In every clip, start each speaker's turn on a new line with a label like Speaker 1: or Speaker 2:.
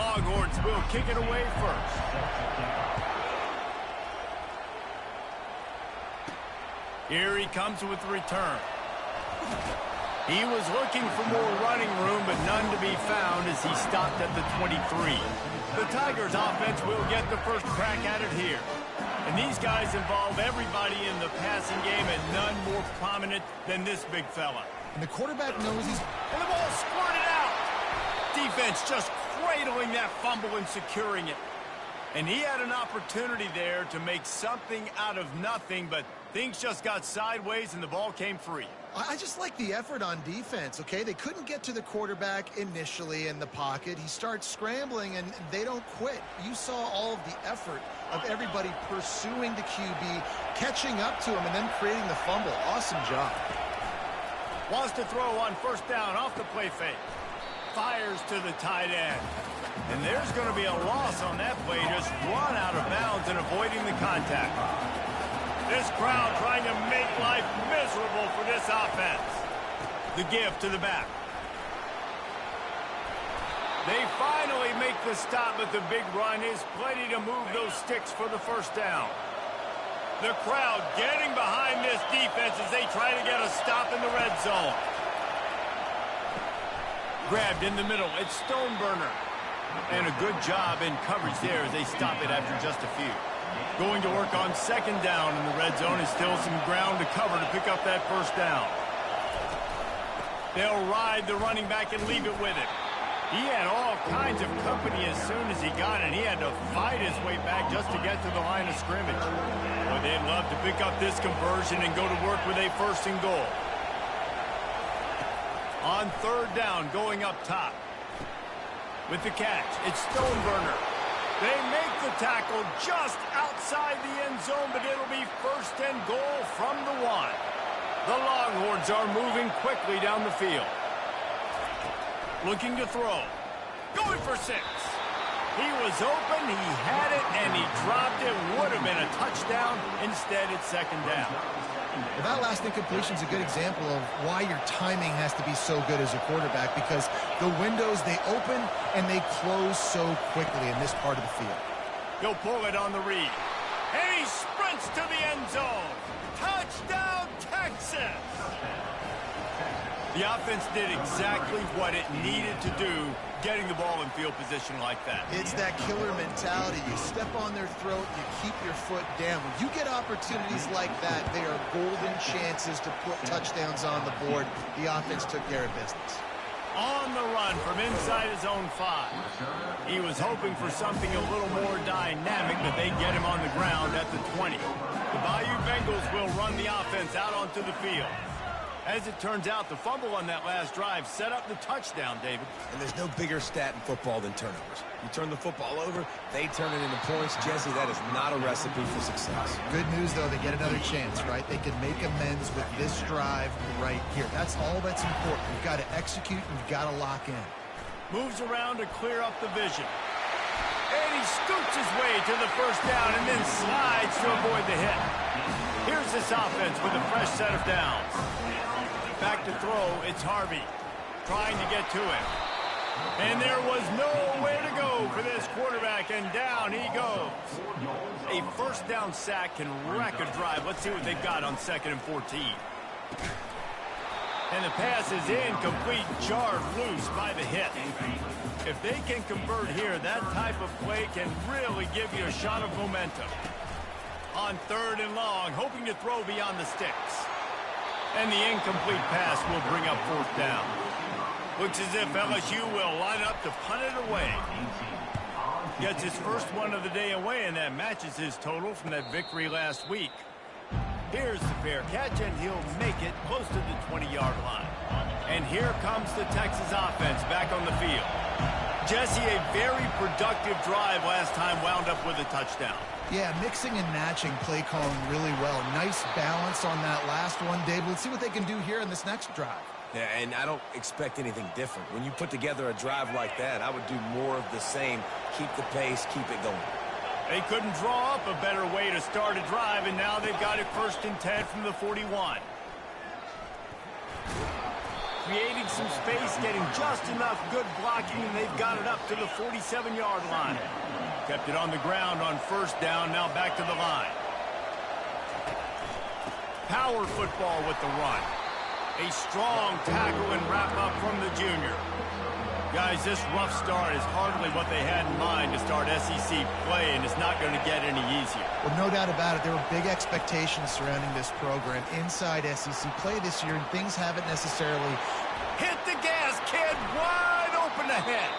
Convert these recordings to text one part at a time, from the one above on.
Speaker 1: Longhorns will kick it away first. Here he comes with the return. He was looking for more running room, but none to be found as he stopped at the 23. The Tigers offense will get the first crack at it here. And these guys involve everybody in the passing game, and none more prominent than this big fella.
Speaker 2: And the quarterback knows he's...
Speaker 1: And the ball squirted out. Defense just cradling that fumble and securing it. And he had an opportunity there to make something out of nothing, but things just got sideways and the ball came free.
Speaker 2: I just like the effort on defense, okay? They couldn't get to the quarterback initially in the pocket. He starts scrambling, and they don't quit. You saw all of the effort of everybody pursuing the QB, catching up to him, and then creating the fumble. Awesome job.
Speaker 1: Wants to throw on first down off the play fake. Fires to the tight end. And there's going to be a loss on that play, just run out of bounds and avoiding the contact. This crowd trying to make life miserable for this offense. The give to the back. They finally make the stop, but the big run is plenty to move those sticks for the first down. The crowd getting behind this defense as they try to get a stop in the red zone. Grabbed in the middle. It's Stoneburner. And a good job in coverage there as they stop it after just a few. Going to work on second down in the red zone is still some ground to cover to pick up that first down. They'll ride the running back and leave it with him. He had all kinds of company as soon as he got it. He had to fight his way back just to get to the line of scrimmage. Boy, they'd love to pick up this conversion and go to work with a first and goal. On third down, going up top. With the catch, it's Stoneburner. They make the tackle just outside the end zone, but it'll be first and goal from the 1. The Longhorns are moving quickly down the field. Looking to throw. Going for 6. He was open, he had it, and he dropped it. Would have been a touchdown. Instead, it's second down.
Speaker 2: Well, that last incompletion is a good example of why your timing has to be so good as a quarterback, because the windows, they open and they close so quickly in this part of the field.
Speaker 1: He'll pull it on the read. And he sprints to the end zone. Touchdown, Texas! The offense did exactly what it needed to do, getting the ball in field position like that.
Speaker 2: It's that killer mentality. You step on their throat, you keep your foot down. When you get opportunities like that, they are golden chances to put touchdowns on the board. The offense took care of business.
Speaker 1: On the run from inside his own 5. He was hoping for something a little more dynamic, but they get him on the ground at the 20. The Bayou Bengals will run the offense out onto the field. As it turns out, the fumble on that last drive set up the touchdown, David.
Speaker 3: And there's no bigger stat in football than turnovers. You turn the football over, they turn it into points. Jesse, that is not a recipe for success.
Speaker 2: Good news, though, they get another chance, right? They can make amends with this drive right here. That's all that's important. You've got to execute and you've got to lock in.
Speaker 1: Moves around to clear up the vision. And he scoots his way to the first down and then slides to avoid the hit. Here's this offense with a fresh set of downs. Back to throw, it's Harvey trying to get to him. And there was nowhere to go for this quarterback, and down he goes. A first down sack can wreck a drive. Let's see what they've got on 2nd and 14. And the pass is incomplete, jarred loose by the hit. If they can convert here, that type of play can really give you a shot of momentum. On 3rd and long, hoping to throw beyond the sticks. And the incomplete pass will bring up 4th down. Looks as if LSU will line up to punt it away. Gets his first one of the day away, and that matches his total from that victory last week. Here's the fair catch, and he'll make it close to the 20-yard line. And here comes the Texas offense back on the field. Jesse, a very productive drive last time, wound up with a touchdown.
Speaker 2: Yeah, mixing and matching play calling really well. Nice balance on that last one, Dave. Let's see what they can do here in this next drive.
Speaker 3: Yeah, and I don't expect anything different. When you put together a drive like that, I would do more of the same. Keep the pace, keep it going.
Speaker 1: They couldn't draw up a better way to start a drive, and now they've got it 1st and 10 from the 41. creating some space, getting just enough good blocking, and they've got it up to the 47-yard line. Kept it on the ground on first down, now back to the line. Power football with the run. A strong tackle and wrap-up from the junior. Guys, this rough start is hardly what they had in mind to start SEC play, and it's not going to get any easier.
Speaker 2: Well, no doubt about it. There were big expectations surrounding this program inside SEC play this year, and things haven't necessarily...
Speaker 1: Hit the gas, kid! Wide open ahead.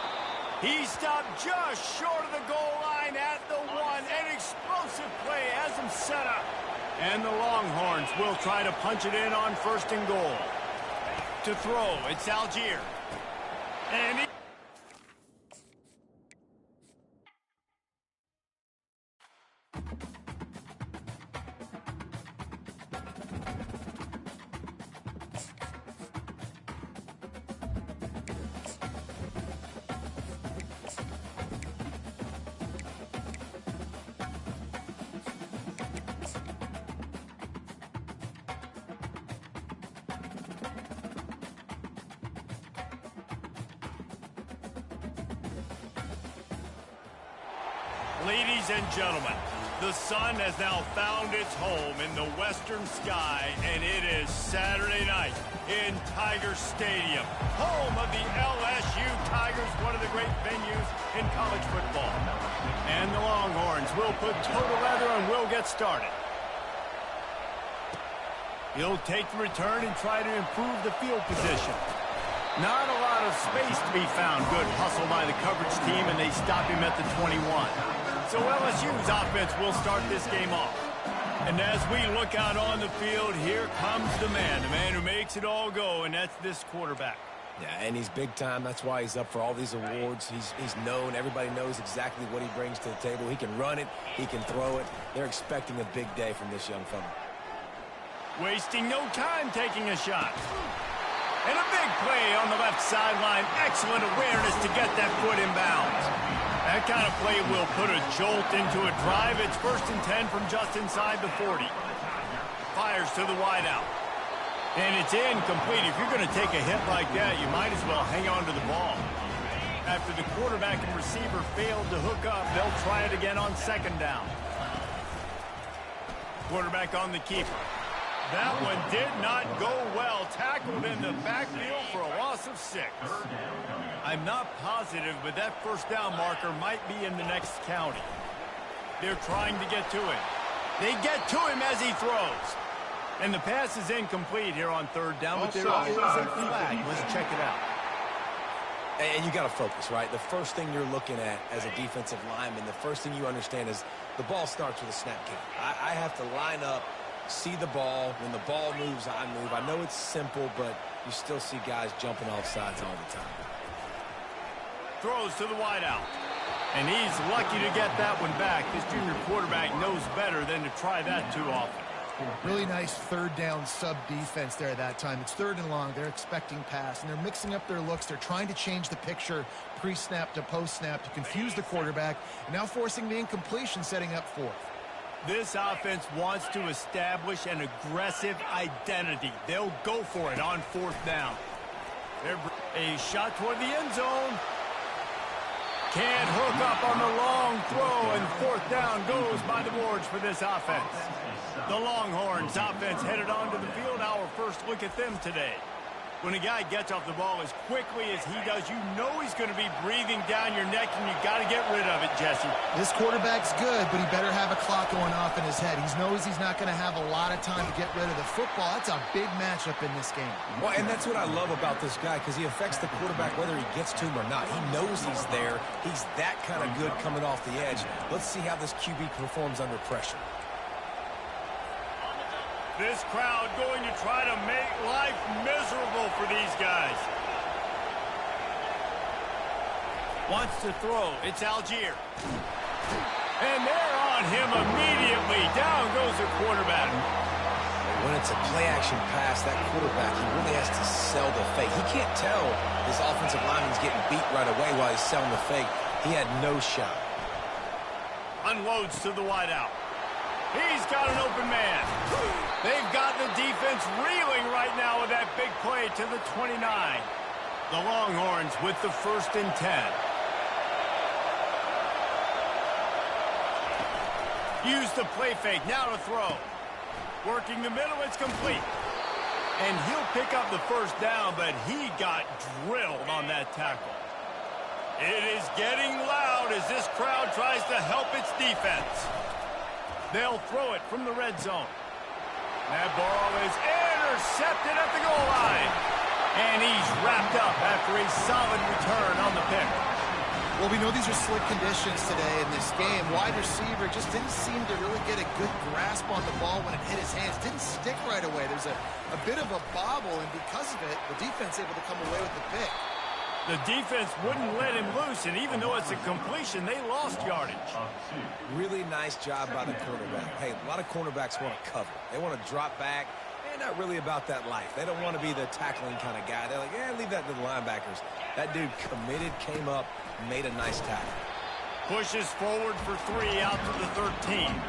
Speaker 1: He stopped just short of the goal line at the one. An explosive play has him set up. And the Longhorns will try to punch it in on first and goal. To throw, it's Algier. And he... Ladies and gentlemen, the sun has now found its home in the western sky, and it is Saturday night in Tiger Stadium, home of the LSU Tigers, one of the great venues in college football. And the Longhorns will put total leather and will get started. He'll take the return and try to improve the field position. Not a lot of space to be found. Good hustle by the coverage team, and they stop him at the 21. So LSU's offense will start this game off. And as we look out on the field, here comes the man who makes it all go, and that's this quarterback.
Speaker 3: Yeah, and he's big time. That's why he's up for all these awards. He's known. Everybody knows exactly what he brings to the table. He can run it. He can throw it. They're expecting a big day from this young fella.
Speaker 1: Wasting no time taking a shot. And a big play on the left sideline. Excellent awareness to get that foot in bounds. That kind of play will put a jolt into a drive. It's 1st and 10 from just inside the 40. Fires to the wideout. And it's incomplete. If you're going to take a hit like that, you might as well hang on to the ball. After the quarterback and receiver failed to hook up, they'll try it again on 2nd down. Quarterback on the keeper. That one did not go well. Tackled in the backfield for a loss of 6. I'm not positive, but that 1st down marker might be in the next county. They're trying to get to him. They get to him as he throws. And the pass is incomplete here on 3rd down, but there is a flag. Let's check it out.
Speaker 3: And you got to focus, right? The first thing you're looking at as a defensive lineman, the first thing you understand is the ball starts with a snap kick. I have to line up, see the ball. When the ball moves, I move. I know it's simple, but you still see guys jumping off sides all the time.
Speaker 1: Throws to the wideout. And he's lucky to get that one back. This junior quarterback knows better than to try that too often.
Speaker 2: Really nice 3rd down sub-defense there at that time. It's 3rd and long. They're expecting pass, and they're mixing up their looks. They're trying to change the picture pre-snap to post-snap to confuse the quarterback, and now forcing the incompletion, setting up 4th.
Speaker 1: This offense wants to establish an aggressive identity. They'll go for it on 4th down. A shot toward the end zone. Can't hook up on the long throw, and 4th down goes by the boards for this offense. The Longhorns offense headed onto the field. Our first look at them today. When a guy gets off the ball as quickly as he does, you know he's going to be breathing down your neck, and you got to get rid of it, Jesse.
Speaker 2: This quarterback's good, but he better have a clock going off in his head. He knows he's not going to have a lot of time to get rid of the football. That's a big matchup in this game.
Speaker 3: Well, and that's what I love about this guy, because he affects the quarterback whether he gets to him or not. He knows he's there. He's that kind of good coming off the edge. Let's see how this QB performs under pressure.
Speaker 1: This crowd going to try to make life miserable for these guys. Wants to throw. It's Algier. And they're on him immediately. Down goes the quarterback.
Speaker 3: When it's a play-action pass, that quarterback, he really has to sell the fake. He can't tell his offensive lineman's getting beat right away while he's selling the fake. He had no shot.
Speaker 1: Unloads to the wideout. He's got an open man. They've got the defense reeling right now with that big play to the 29. The Longhorns with the 1st and 10. Use the play fake, now to throw. Working the middle, it's complete. And he'll pick up the 1st down, but he got drilled on that tackle. It is getting loud as this crowd tries to help its defense. They'll throw it from the red zone. That ball is intercepted at the goal line. And he's wrapped up after a solid return on the pick.
Speaker 2: Well, we know these are slick conditions today in this game. Wide receiver just didn't seem to really get a good grasp on the ball when it hit his hands. Didn't stick right away. There's a bit of a bobble, and because of it, the defense able to come away with the pick.
Speaker 1: The defense wouldn't let him loose, and even though it's a completion, they lost yardage.
Speaker 3: Really nice job by the cornerback. Hey, a lot of cornerbacks want to cover. They want to drop back. They're not really about that life. They don't want to be the tackling kind of guy. They're like, yeah, leave that to the linebackers. That dude committed, came up, made a nice tackle.
Speaker 1: Pushes forward for 3 out to the 13.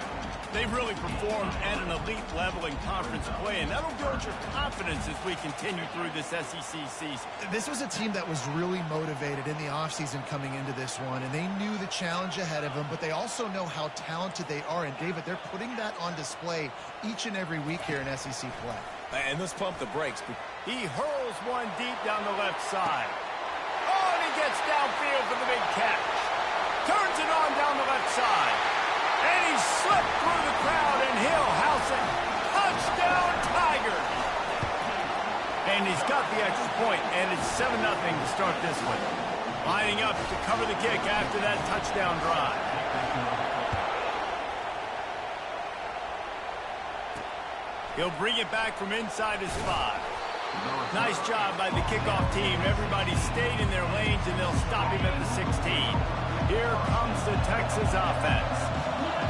Speaker 1: They really performed at an elite level in conference play, and that'll build your confidence as we continue through this SEC season.
Speaker 2: This was a team that was really motivated in the offseason coming into this one, and they knew the challenge ahead of them, but they also know how talented they are. And, David, they're putting that on display each and every week here in SEC play.
Speaker 3: And let's pump the brakes.
Speaker 1: He hurls one deep down the left side. Oh, and he gets downfield for the big catch. Turns it on down the left side. And he slipped through the crowd, and he'll house it. Touchdown, Tigers! And he's got the extra point, and it's 7-0 to start this one. Lining up to cover the kick after that touchdown drive. He'll bring it back from inside his 5. Nice job by the kickoff team. Everybody stayed in their lanes, and they'll stop him at the 16. Here comes the Texas offense.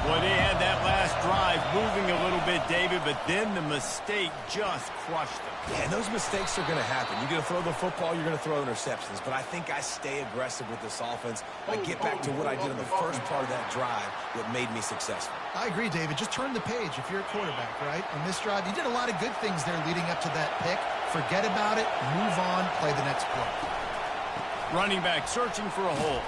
Speaker 1: Boy, they had that last drive moving a little bit, David, but then the mistake just crushed them.
Speaker 3: Yeah, and those mistakes are going to happen. You're going to throw the football, you're going to throw interceptions. But I think I stay aggressive with this offense. I get back to what I did in the first part of that drive that made me successful.
Speaker 2: I agree, David. Just turn the page if you're a quarterback, right? On this drive, you did a lot of good things there leading up to that pick. Forget about it, move on, play the next play.
Speaker 1: Running back searching for a hole.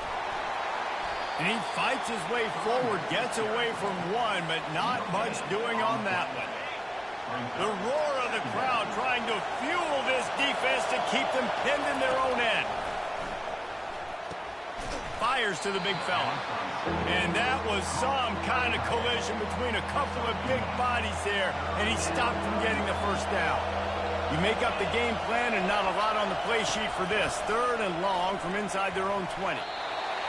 Speaker 1: And he fights his way forward, gets away from one, but not much doing on that one. The roar of the crowd trying to fuel this defense to keep them pinned in their own end. Fires to the big fella. And that was some kind of collision between a couple of big bodies there, and he stopped from getting the 1st down. You make up the game plan and not a lot on the play sheet for this. 3rd and long from inside their own 20.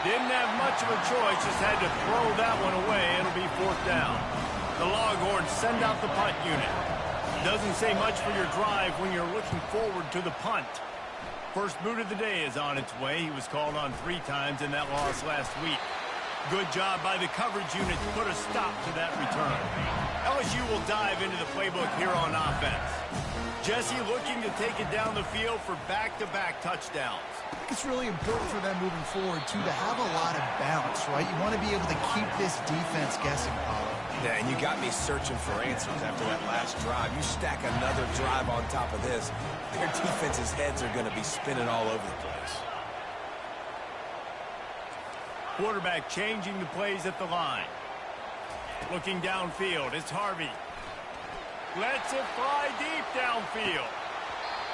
Speaker 1: Didn't have much of a choice, just had to throw that one away. It'll be 4th down. The Longhorns send out the punt unit. Doesn't say much for your drive when you're looking forward to the punt. First boot of the day is on its way. He was called on 3 times in that loss last week. Good job by the coverage unit to put a stop to that return. LSU will dive into the playbook here on offense. Jesse looking to take it down the field for back-to-back touchdowns.
Speaker 2: I think it's really important for them moving forward, too, to have a lot of bounce, right? You want to be able to keep this defense guessing, Paulo.
Speaker 3: Yeah, and you got me searching for answers after that last drive. You stack another drive on top of this, their defense's heads are going to be spinning all over the place.
Speaker 1: Quarterback changing the plays at the line. Looking downfield, it's Harvey. Lets it fly deep downfield.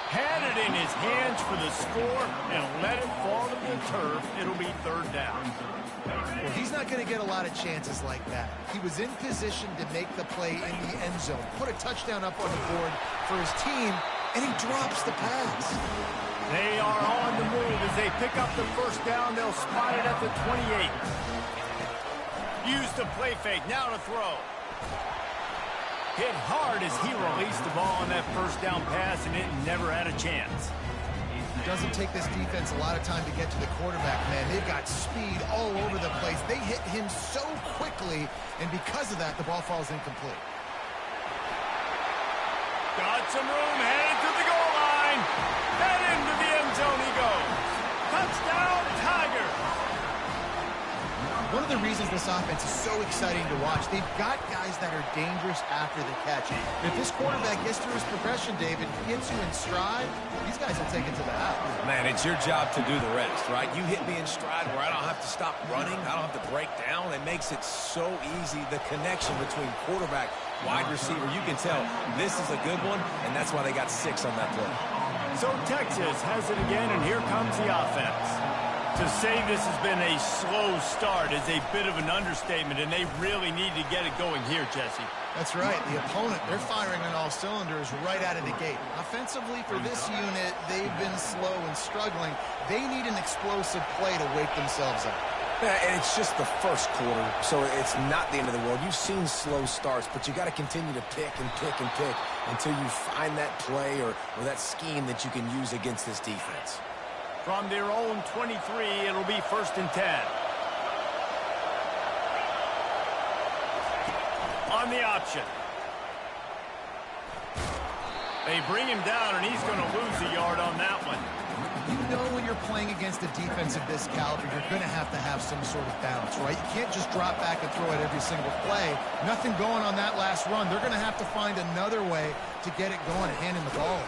Speaker 1: Had it in his hands for the score and let it fall to the turf. It'll be 3rd down.
Speaker 2: Well, he's not going to get a lot of chances like that. He was in position to make the play in the end zone. Put a touchdown up on the board for his team, and he drops the pass.
Speaker 1: They are on the move as they pick up the 1st down. They'll spot it at the 28. Use the play fake. Now to throw. Hit hard as he released the ball on that 1st down pass, and it never had a chance.
Speaker 2: It doesn't take this defense a lot of time to get to the quarterback, man. They've got speed all over the place. They hit him so quickly, and because of that, the ball falls incomplete.
Speaker 1: Got some room, headed to the goal line. And into the end zone he goes. Touchdown, Tigers!
Speaker 2: One of of the reasons this offense is so exciting to watch. They've got guys that are dangerous after the catch. If this quarterback gets through his progression, David, gets you in stride, these guys will take it to the house.
Speaker 3: Man, it's your job to do the rest, right? You hit me in stride where I don't have to stop running. I don't have to break down. It makes it so easy. The connection between quarterback, wide receiver, you can tell this is a good one, and that's why they got 6 on that play.
Speaker 1: So Texas has it again, and here comes the offense. To say this has been a slow start is a bit of an understatement, and they really need to get it going here, Jesse.
Speaker 2: That's right. The opponent, they're firing on all cylinders right out of the gate. Offensively, for this unit, they've been slow and struggling. They need an explosive play to wake themselves up.
Speaker 3: Yeah, and it's just the first quarter, so it's not the end of the world. You've seen slow starts, but you got to continue to pick and pick and pick until you find that play or that scheme that you can use against this defense.
Speaker 1: From their own 23, it'll be 1st and 10. On the option. They bring him down, and he's going to lose a yard on that one.
Speaker 2: You know when you're playing against a defense of this caliber, you're going to have some sort of balance, right? You can't just drop back and throw it every single play. Nothing going on that last run. They're going to have to find another way to get it going and hand him the ball.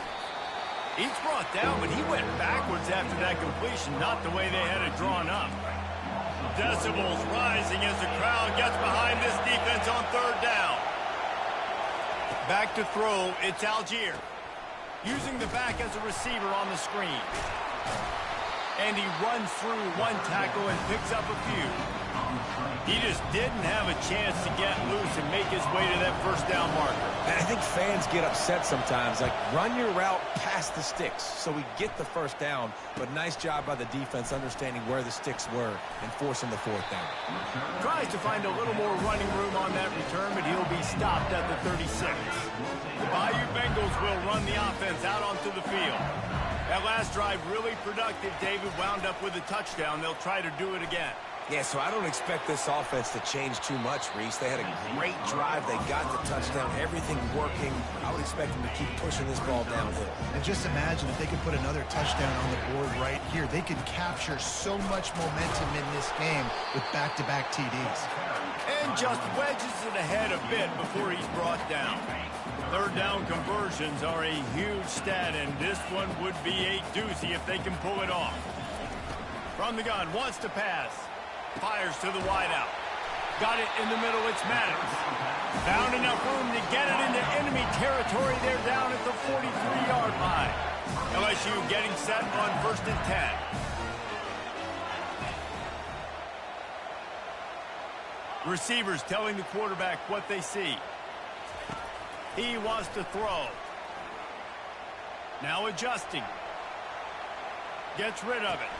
Speaker 1: He's brought down, but he went backwards after that completion, not the way they had it drawn up. Decibels rising as the crowd gets behind this defense on 3rd down. Back to throw, it's Algier. Using the back as a receiver on the screen. And he runs through one tackle and picks up a few. He just didn't have a chance to get loose and make his way to that 1st down marker.
Speaker 3: And I think fans get upset sometimes, like run your route past the sticks so we get the 1st down, but nice job by the defense understanding where the sticks were and forcing the 4th down.
Speaker 1: Tries to find a little more running room on that return, but he'll be stopped at the 36. The Bayou Bengals will run the offense out onto the field. That last drive really productive. David wound up with a touchdown. They'll try to do it again.
Speaker 3: Yeah, so I don't expect this offense to change too much, Reese. They had a great drive. They got the touchdown. Everything working. I would expect them to keep pushing this ball downhill.
Speaker 2: And just imagine if they could put another touchdown on the board right here. They could capture so much momentum in this game with back-to-back TDs.
Speaker 1: And just wedges it ahead a bit before he's brought down. 3rd down conversions are a huge stat, and this one would be a doozy if they can pull it off. From the gun, wants to pass. Fires to the wideout. Got it in the middle, it's Maddox. Found enough room to get it into enemy territory. They're down at the 43-yard line. LSU getting set on 1st and 10. Receivers telling the quarterback what they see. He wants to throw. Now adjusting. Gets rid of it.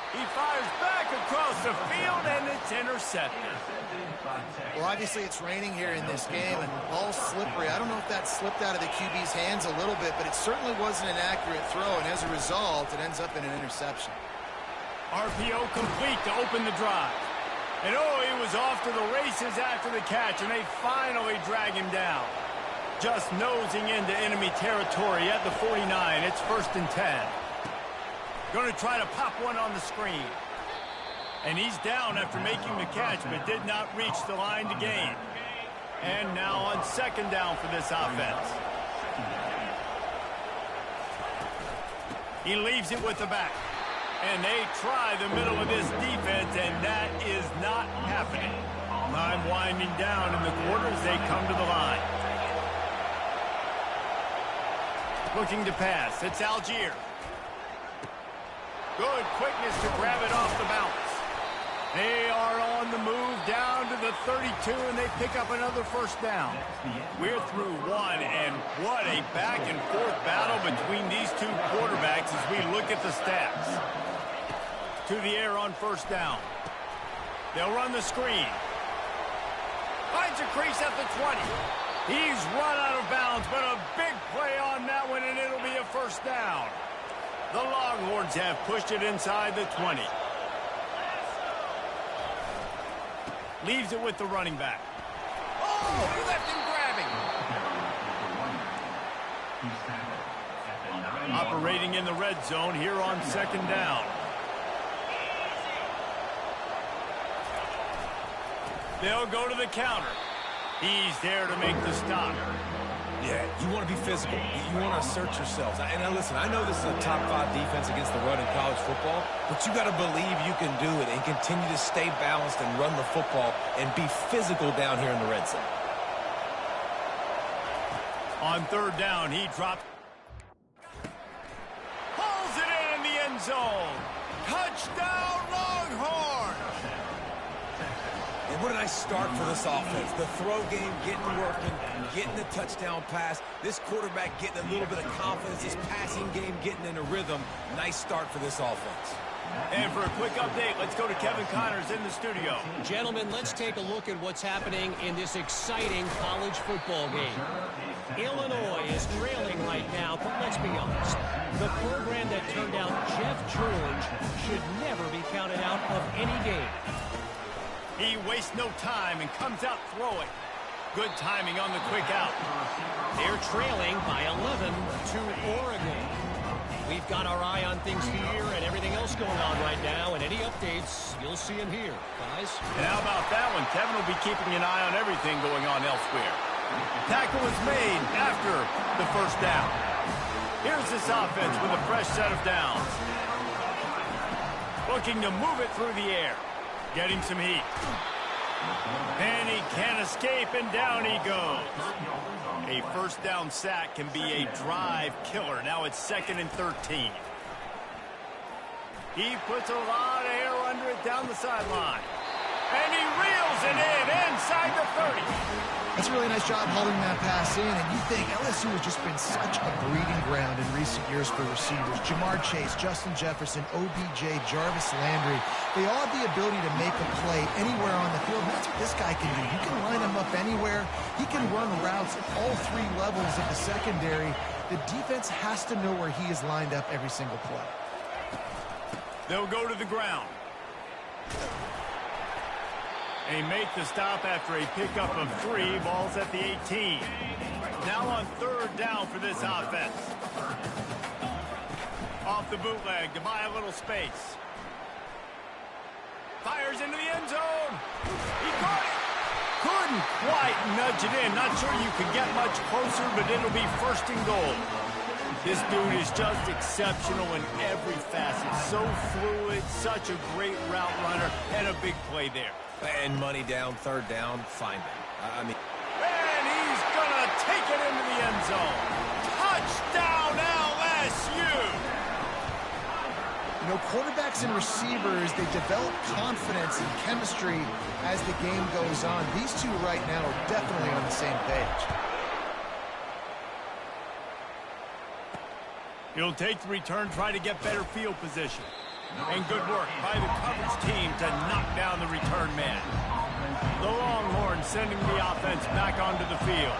Speaker 1: He fires back across the field, and it's intercepted.
Speaker 2: Well, obviously it's raining here in this game, and the ball's slippery. I don't know if that slipped out of the QB's hands a little bit, but it certainly wasn't an accurate throw, and as a result, it ends up in an interception.
Speaker 1: RPO complete to open the drive. And he was off to the races after the catch, and they finally drag him down. Just nosing into enemy territory at the 49. It's 1st and 10. Going to try to pop one on the screen. And he's down after making the catch, but did not reach the line to gain. And now on 2nd down for this offense. He leaves it with the back. And they try the middle of this defense, and that is not happening. Time winding down in the quarter as they come to the line. Looking to pass. It's Algier. Good quickness to grab it off the bounce. They are on the move down to the 32, and they pick up another 1st down. We're through one, and what a back-and-forth battle between these two quarterbacks as we look at the stats. To the air on 1st down. They'll run the screen. Finds a crease at the 20. He's run out of bounds, but a big play on that one, and it'll be a 1st down. The Longhorns have pushed it inside the 20. Leaves it with the running back. Oh, he left him grabbing. Operating in the red zone here on 2nd down. They'll go to the counter. He's there to make the stop.
Speaker 3: Yeah, you want to be physical. You want to assert yourselves. And now listen, I know this is a top 5 defense against the run in college football, but you got to believe you can do it and continue to stay balanced and run the football and be physical down here in the red zone.
Speaker 1: On third down, he dropped. Pulls it in the end zone. Touchdown, Longhorns!
Speaker 3: And what a nice start for this offense. The throw game getting working, getting the touchdown pass. This quarterback getting a little bit of confidence. This passing game getting in a rhythm. Nice start for this offense.
Speaker 1: And for a quick update, let's go to Kevin Connors in the studio.
Speaker 4: Gentlemen, let's take a look at what's happening in this exciting college football game. Illinois is trailing right now, but let's be honest. The program that turned out Jeff George should never be counted out of any game.
Speaker 1: He wastes no time and comes out throwing. Good timing on the quick out.
Speaker 4: They're trailing by 11 to Oregon. We've got our eye on things here and everything else going on right now, and any updates, you'll see them here, guys.
Speaker 1: And how about that one? Kevin will be keeping an eye on everything going on elsewhere. Tackle was made after the first down. Here's this offense with a fresh set of downs. Looking to move it through the air. Getting some heat. And he can't escape, and down he goes. A first down sack can be a drive killer. Now it's 2nd and 13. He puts a lot of air under it down the sideline. And he reels it in inside the 30.
Speaker 2: That's a really nice job holding that pass in, and you think LSU has just been such a breeding ground in recent years for receivers. Jamar Chase, Justin Jefferson, OBJ, Jarvis Landry, they all have the ability to make a play anywhere on the field, and that's what this guy can do. You can line him up anywhere. He can run routes at all 3 levels of the secondary. The defense has to know where he is lined up every single play.
Speaker 1: They'll go to the ground. They make the stop after a pickup of 3. Ball's at the 18. Now on third down for this offense. Off the bootleg to buy a little space. Fires into the end zone. He caught it. Couldn't quite nudge it in. Not sure you could get much closer, but it'll be 1st and goal. This dude is just exceptional in every facet. So fluid, such a great route runner, and a big play there.
Speaker 3: And money down, third down, find him.
Speaker 1: And he's going to take it into the end zone. Touchdown, LSU!
Speaker 2: You know, quarterbacks and receivers, they develop confidence and chemistry as the game goes on. These two right now are definitely on the same page.
Speaker 1: He'll take the return, try to get better field position. And good work by the coverage team to knock down the return man. The Longhorns sending the offense back onto the field.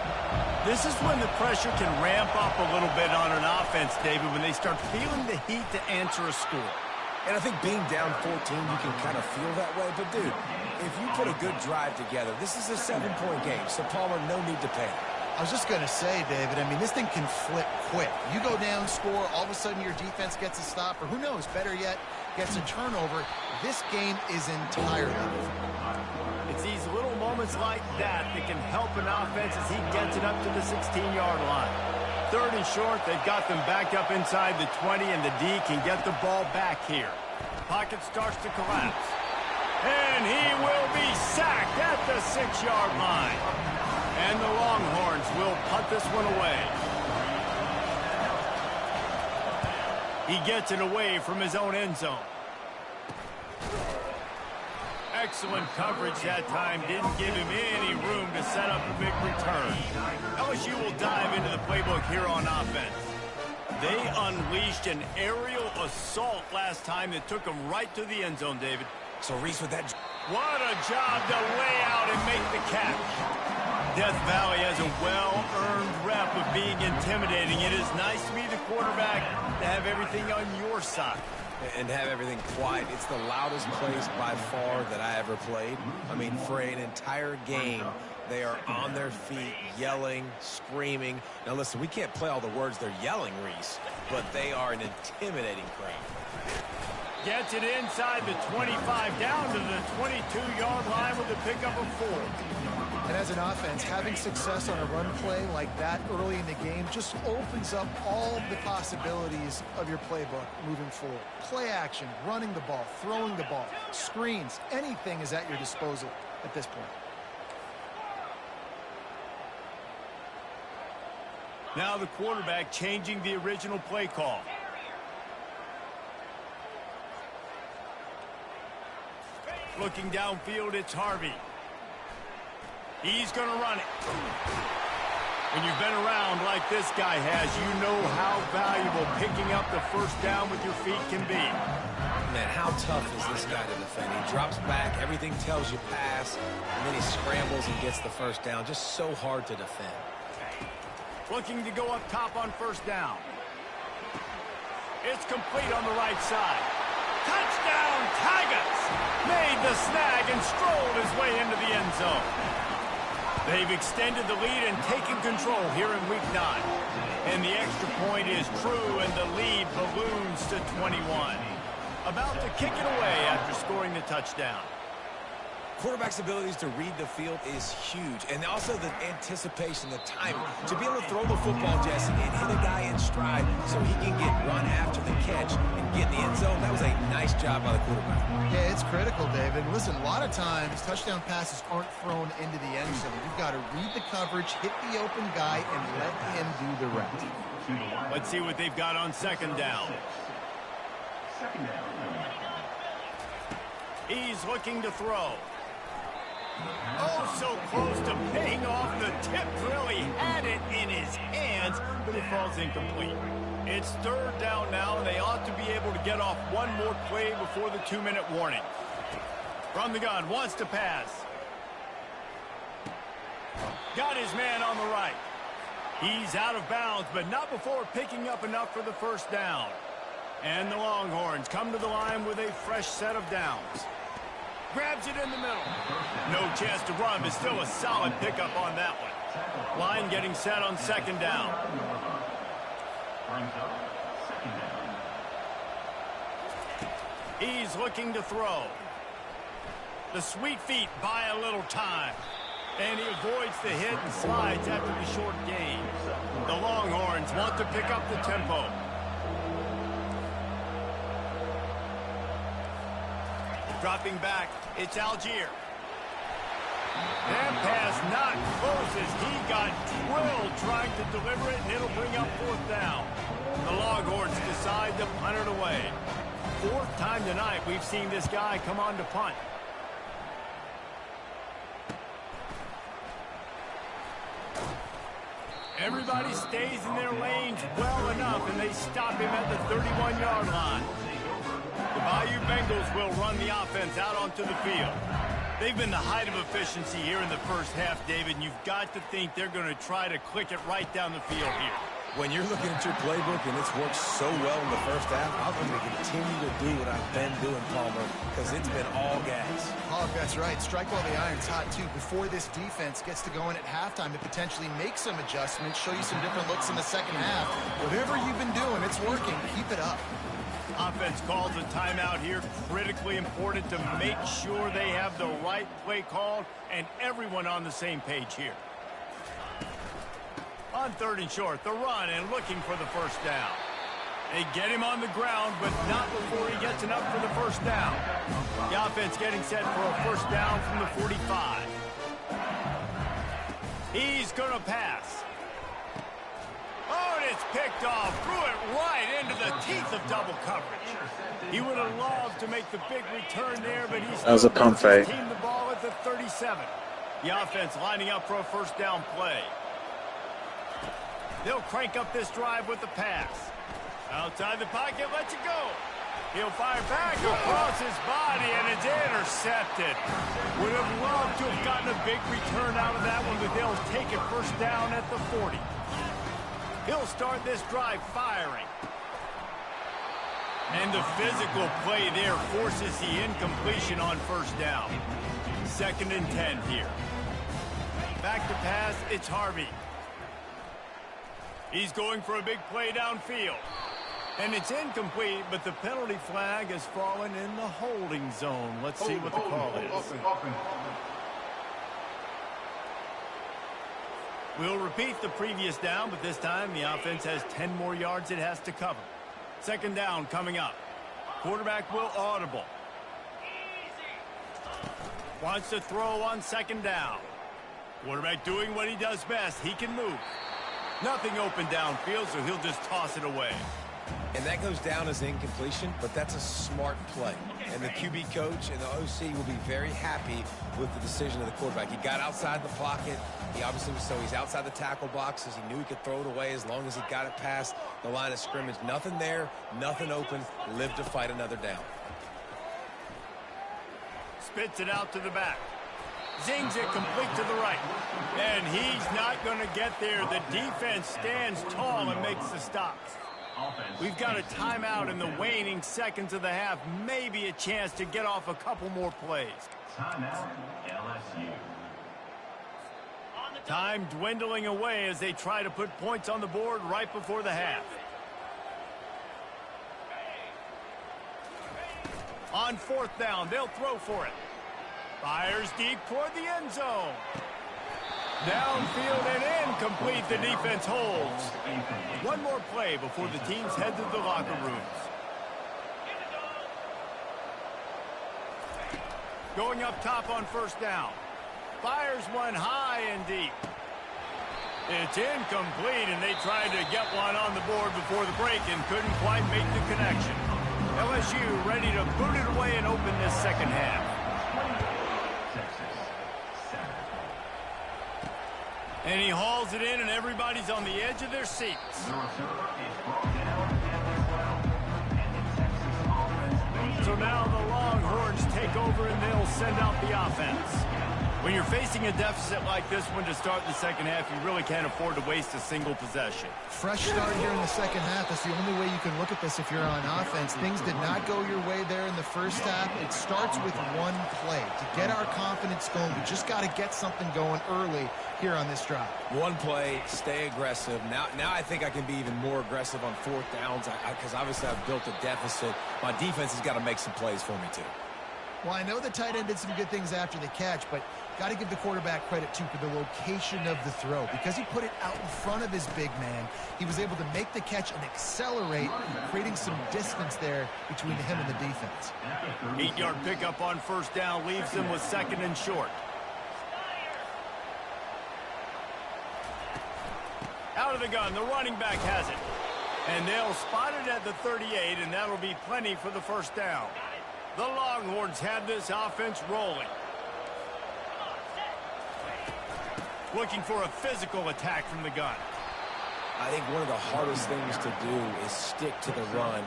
Speaker 1: This is when the pressure can ramp up a little bit on an offense, David, when they start feeling the heat to answer a score.
Speaker 3: And I think being down 14, you can kind of feel that way. But, dude, if you put a good drive together, this is a 7-point game. So, Palmer, no need to panic.
Speaker 2: I was just going to say, David, I mean, this thing can flip quick. You go down, score, all of a sudden your defense gets a stop, or who knows, better yet, gets a turnover. This game is entirely different.
Speaker 1: It's these little moments like that that can help an offense as he gets it up to the 16-yard line. 3rd and short, they've got them backed up inside the 20, and the D can get the ball back here. Pocket starts to collapse. And he will be sacked at the 6-yard line. And the Longhorns will punt this one away. He gets it away from his own end zone. Excellent coverage that time. Didn't give him any room to set up a big return. LSU will dive into the playbook here on offense. They unleashed an aerial assault last time that took them right to the end zone, David.
Speaker 3: So, Reese, with that...
Speaker 1: What a job to lay out and make the catch. Death Valley has a well-earned rep of being intimidating. It is nice to be the quarterback, to have everything on your side.
Speaker 3: And have everything quiet. It's the loudest place by far that I ever played. I mean, for an entire game, they are on their feet, yelling, screaming. Now, listen, we can't play all the words they're yelling, Reese, but they are an intimidating crowd.
Speaker 1: Gets it inside the 25, down to the 22-yard line with a pickup of 4.
Speaker 2: And as an offense, having success on a run play like that early in the game just opens up all the possibilities of your playbook moving forward. Play action, running the ball, throwing the ball, screens, anything is at your disposal at this point.
Speaker 1: Now the quarterback changing the original play call. Looking downfield, it's Harvey. He's going to run it. When you've been around like this guy has, you know how valuable picking up the first down with your feet can be.
Speaker 3: Man, how tough is this guy to defend? He drops back, everything tells you pass, and then he scrambles and gets the first down. Just so hard to defend.
Speaker 1: Looking to go up top on first down. It's complete on the right side. Touchdown, Tigers! Made the snag and strolled his way into the end zone. They've extended the lead and taken control here in Week 9. And the extra point is true, and the lead balloons to 21. About to kick it away after scoring the touchdown.
Speaker 3: Quarterback's abilities to read the field is huge, and also the anticipation, the timing. To be able to throw the football, Jesse, and hit a guy in stride so he can get run after the catch and get in the end zone, that was a nice job by the quarterback.
Speaker 2: Yeah, it's critical, David. Listen, a lot of times touchdown passes aren't thrown into the end zone. You've got to read the coverage, hit the open guy, and let him do the rest.
Speaker 1: Let's see what they've got on second down. He's looking to throw. Oh, so close to paying off the tip. Really had it in his hands, but it falls incomplete. It's third down now, and they ought to be able to get off one more play before the 2-minute warning. From the gun, wants to pass. Got his man on the right. He's out of bounds, but not before picking up enough for the first down. And the Longhorns come to the line with a fresh set of downs. Grabs it in the middle. No chance to run, but still a solid pickup on that one. Line getting set on second down. He's looking to throw. The sweet feet buy a little time. And he avoids the hit and slides after the short gain. The Longhorns want to pick up the tempo. Dropping back, it's Algier. That pass not close as he got drilled trying to deliver it, and it'll bring up fourth down. The Longhorns decide to punt it away. Fourth time tonight we've seen this guy come on to punt. Everybody stays in their lanes well enough, and they stop him at the 31-yard line. The Bayou Bengals will run the offense out onto the field. They've been the height of efficiency here in the first half, David, and you've got to think they're going to try to click it right down the field here.
Speaker 3: When you're looking at your playbook and it's worked so well in the first half, I'm going to continue to do what I've been doing, Palmer, because it's been all gas.
Speaker 2: Oh, that's right. Strike while the iron's hot, too. Before this defense gets to go in at halftime to potentially make some adjustments, show you some different looks in the second half. Whatever you've been doing, it's working. Keep it up.
Speaker 1: Offense calls a timeout here. Critically important to make sure they have the right play called and everyone on the same page here. On third and short, the run and looking for the first down. They get him on the ground, but not before he gets enough for the first down. The offense getting set for a first down from the 45. He's going to pass. Oh, and it's picked off. Threw it right into the teeth of double coverage. He would have loved to make the big return there, but he's
Speaker 5: that was a pump fake.
Speaker 1: Team the ball at the 37. The offense lining up for a first down play. They'll crank up this drive with the pass. Outside the pocket, lets it go. He'll fire back across his body, and it's intercepted. Would have loved to have gotten a big return out of that one, but they'll take it first down at the 40. He'll start this drive firing. And the physical play there forces the incompletion on first down. 2nd and 10 here. Back to pass, it's Harvey. He's going for a big play downfield. And it's incomplete, but the penalty flag has fallen in the holding zone. Let's see what the call is. We'll repeat the previous down, but this time the offense has 10 more yards it has to cover. Second down coming up. Quarterback will audible. Wants to throw on second down. Quarterback doing what he does best. He can move. Nothing open downfield, so he'll just toss it away.
Speaker 3: And that goes down as incompletion, but that's a smart play. And the QB coach and the OC will be very happy with the decision of the quarterback. He got outside the pocket. He obviously was he's outside the tackle boxes. He knew he could throw it away as long as he got it past the line of scrimmage. Nothing there, nothing open. Live to fight another down.
Speaker 1: Spits it out to the back. Zings it complete to the right. And he's not going to get there. The defense stands tall and makes the stops. We've got a timeout in the waning seconds of the half. Maybe a chance to get off a couple more plays.
Speaker 5: Timeout, LSU.
Speaker 1: Time dwindling away as they try to put points on the board right before the half. On fourth down, they'll throw for it. Fires deep toward the end zone. Downfield and incomplete. The defense holds. One more play before the teams head to the locker rooms. Going up top on first down. Fires one high and deep. It's incomplete, and they tried to get one on the board before the break and couldn't quite make the connection. LSU ready to boot it away and open this second half. And he hauls it in, and everybody's on the edge of their seats. So now the Longhorns take over, and they'll send out the offense. When you're facing a deficit like this one to start the second half, you really can't afford to waste a single possession.
Speaker 2: Fresh start here in the second half. That's the only way you can look at this if you're on offense. Things did not go your way there in the first half. It starts with one play. To get our confidence going, we just got to get something going early here on this drive. One
Speaker 3: play, stay aggressive. Now I think I can be even more aggressive on fourth downs because obviously I've built a deficit. My defense has got to make some plays for me too.
Speaker 2: Well, I know the tight end did some good things after the catch, but got to give the quarterback credit, too, for the location of the throw. Because he put it out in front of his big man, he was able to make the catch and accelerate, creating some distance there between him and the defense.
Speaker 1: 8-yard pickup on first down leaves them with second and short. Out of the gun, the running back has it. And they'll spot it at the 38, and that'll be plenty for the first down. The Longhorns have this offense rolling. Looking for a physical attack from the gun.
Speaker 3: I think one of the hardest things to do is stick to the run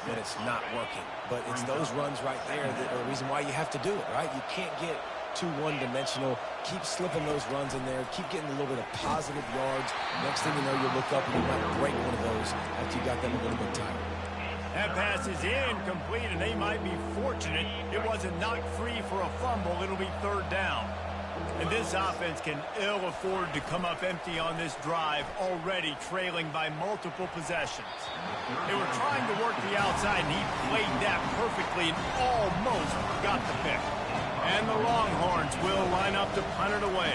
Speaker 3: when it's not working. But it's those runs right there that are the reason why you have to do it, right? You can't get too one-dimensional. Keep slipping those runs in there. Keep getting a little bit of positive yards. Next thing you know, you look up and you might break one of those after you got them a little bit tired.
Speaker 1: That pass is incomplete, and they might be fortunate it wasn't knocked free for a fumble. It'll be third down. And this offense can ill afford to come up empty on this drive, already trailing by multiple possessions. They were trying to work the outside, and he played that perfectly and almost got the pick. And the Longhorns will line up to punt it away.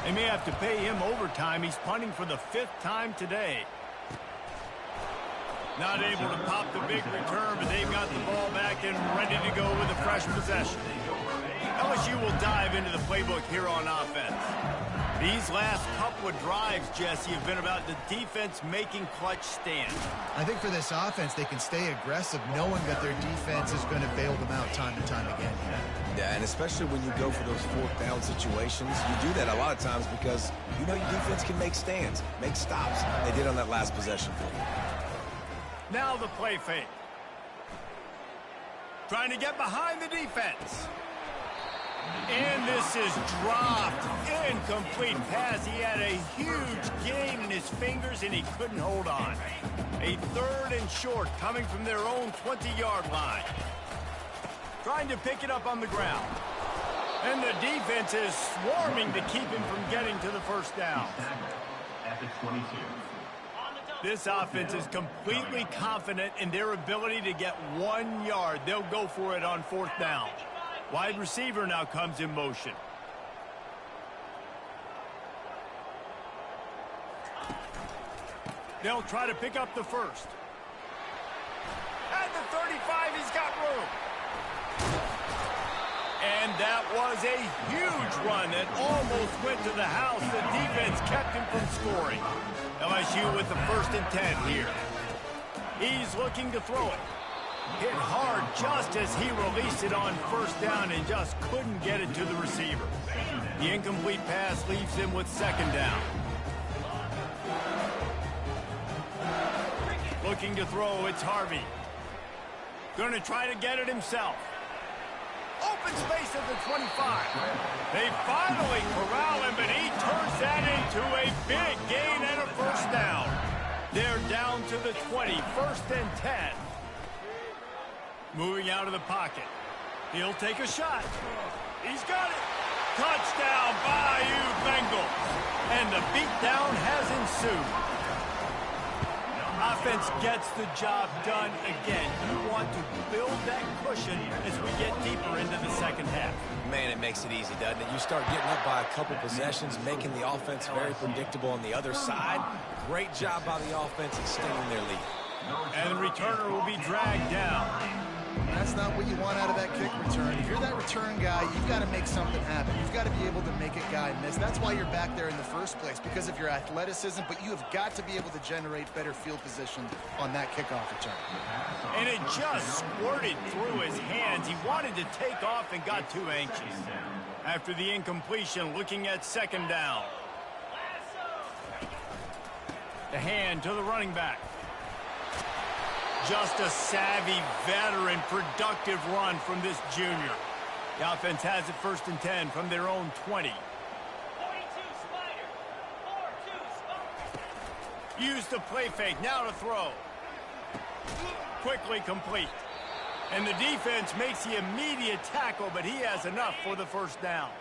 Speaker 1: They may have to pay him overtime. He's punting for the 5th time today. Not able to pop the big return, but they've got the ball back and ready to go with a fresh possession. LSU will dive into the playbook here on offense. These last couple of drives, Jesse, have been about the defense making clutch stands.
Speaker 2: I think for this offense, they can stay aggressive knowing that their defense is going to bail them out time and time again.
Speaker 3: Yeah, and especially when you go for those fourth down situations, you do that a lot of times because you know your defense can make stands, make stops. They did on that last possession for you.
Speaker 1: Now the play fake. Trying to get behind the defense. And this is dropped. Incomplete pass. He had a huge gain in his fingers, and he couldn't hold on. A third and short coming from their own 20-yard line. Trying to pick it up on the ground. And the defense is swarming to keep him from getting to the first down.
Speaker 5: At the 22.
Speaker 1: This offense is completely confident in their ability to get 1 yard. They'll go for it on 4th down. Wide receiver now comes in motion. They'll try to pick up the first. At the 35, he's got room. And that was a huge run that almost went to the house. The defense kept him from scoring. LSU with the 1st and 10 here. He's looking to throw it. Hit hard just as he released it on 1st down and just couldn't get it to the receiver. The incomplete pass leaves him with 2nd down. Looking to throw, it's Harvey. Going to try to get it himself. Open space at the 25. They finally corral him, but he turns that into a big gain and a 1st down. They're down to the 20, 1st and 10. Moving out of the pocket. He'll take a shot. He's got it. Touchdown, Bayou Bengals. And the beatdown has ensued. Offense gets the job done again. You want to build that cushion as we get deeper into the 2nd half.
Speaker 3: Man, it makes it easy, doesn't it? You start getting up by a couple possessions, making the offense very predictable on the other side. Great job by the offense extending their lead.
Speaker 1: And the returner will be dragged down.
Speaker 2: That's not what you want out of that kick return. If you're that return guy, you've got to make something happen. You've got to be able to make a guy miss. That's why you're back there in the first place, because of your athleticism, but you have got to be able to generate better field position on that kickoff return.
Speaker 1: And it just squirted through his hands. He wanted to take off and got too anxious. After the incompletion, looking at 2nd down. The hand to the running back. Just a savvy, veteran, productive run from this junior. The offense has it 1st and 10 from their own 20. 42 Spider. 4-2 Spider. Use the play fake. Now to throw. Quickly complete. And the defense makes the immediate tackle, but he has enough for the 1st down.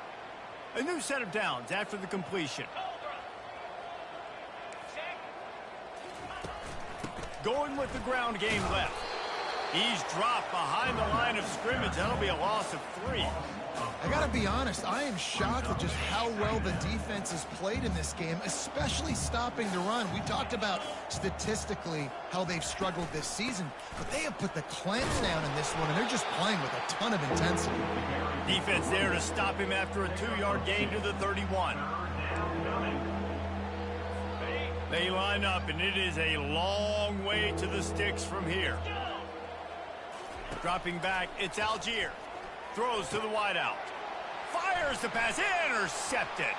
Speaker 1: A new set of downs after the completion. Going with the ground game left. He's dropped behind the line of scrimmage. That'll be a loss of 3.
Speaker 2: I got to be honest, I am shocked at just how well the defense has played in this game, especially stopping the run. We talked about statistically how they've struggled this season, but they have put the clamps down in this one, and they're just playing with a ton of intensity.
Speaker 1: Defense there to stop him after a 2-yard gain to the 31. They line up, and it is a long way to the sticks from here. Dropping back, it's Algier. Throws to the wideout. Fires the pass, intercepted.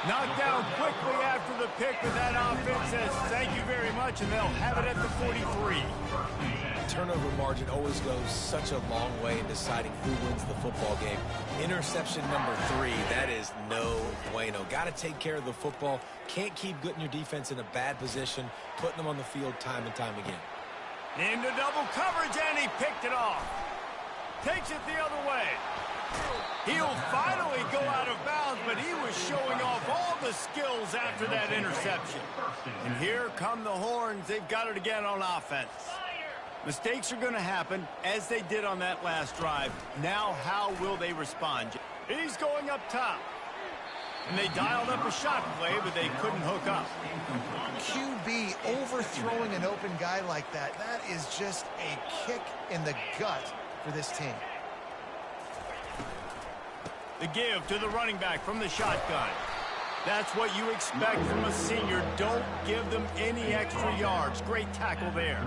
Speaker 1: Knocked down quickly after the pick, but that offense says thank you very much, and they'll have it at the 43.
Speaker 3: Turnover margin always goes such a long way in deciding who wins the football game. Interception number 3, that is no bueno. Got to take care of the football. Can't keep getting your defense in a bad position, putting them on the field time and time again.
Speaker 1: Into double coverage, and he picked it off. Takes it the other way. He'll finally go out of bounds, but he was showing off all the skills after that interception. And here come the horns. They've got it again on offense. Mistakes are going to happen, as they did on that last drive. Now, how will they respond? He's going up top. And they dialed up a shot play, but they couldn't hook up.
Speaker 2: QB overthrowing an open guy like that, that is just a kick in the gut for this team.
Speaker 1: The give to the running back from the shotgun. That's what you expect from a senior. Don't give them any extra yards. Great tackle there.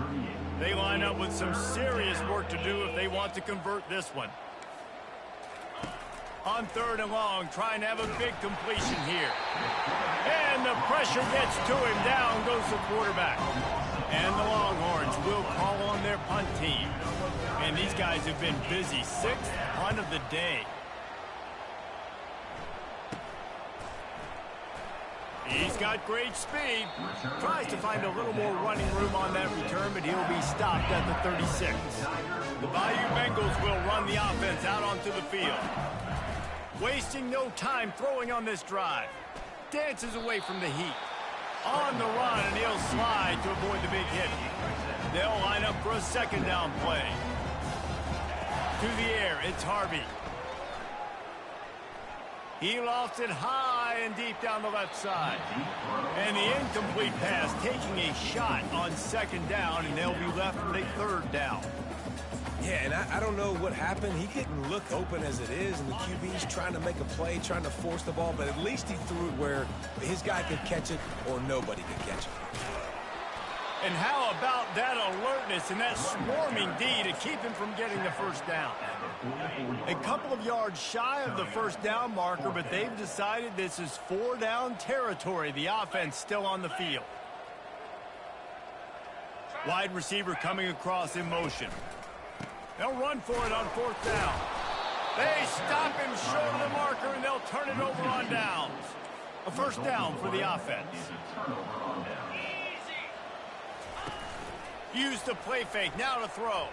Speaker 1: They line up with some serious work to do if they want to convert this one. On 3rd and long, trying to have a big completion here. And the pressure gets to him. Down goes the quarterback. And the Longhorns will call on their punt team. And these guys have been busy. 6th punt of the day. He's got great speed. Tries to find a little more running room on that return, but he'll be stopped at the 36. The Bayou Bengals will run the offense out onto the field. Wasting no time throwing on this drive. Dances away from the heat. On the run, and he'll slide to avoid the big hit. They'll line up for a second down play. To the air, it's Harvey. He lofts it high and deep down the left side. And the incomplete pass taking a shot on second down, and they'll be left with a third down.
Speaker 3: Yeah, and I don't know what happened. He didn't look open as it is, and the QB's trying to make a play, trying to force the ball, but at least he threw it where his guy could catch it or nobody could catch it.
Speaker 1: And how about that alertness and that swarming D to keep him from getting the first down? A couple of yards shy of the first down marker, but they've decided this is 4-down territory. The offense still on the field. Wide receiver coming across in motion. They'll run for it on fourth down. They stop him short of the marker, and they'll turn it over on downs. A first down for the offense. Use the play fake, now to throw.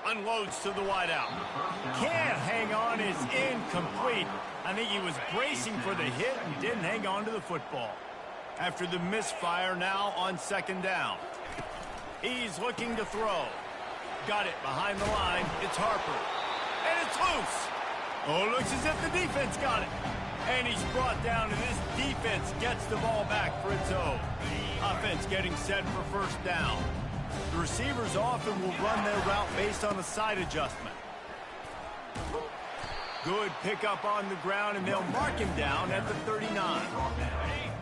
Speaker 1: Unloads to the wideout. Can't hang on, is incomplete. I think he was bracing for the hit and didn't hang on to the football. After the misfire, now on second down. He's looking to throw. Got it behind the line. It's Harper. And it's loose. Oh, it looks as if the defense got it. And he's brought down, and this defense gets the ball back for its own. Offense getting set for first down. The receivers often will run their route based on a side adjustment. Good pickup on the ground, and they'll mark him down at the 39.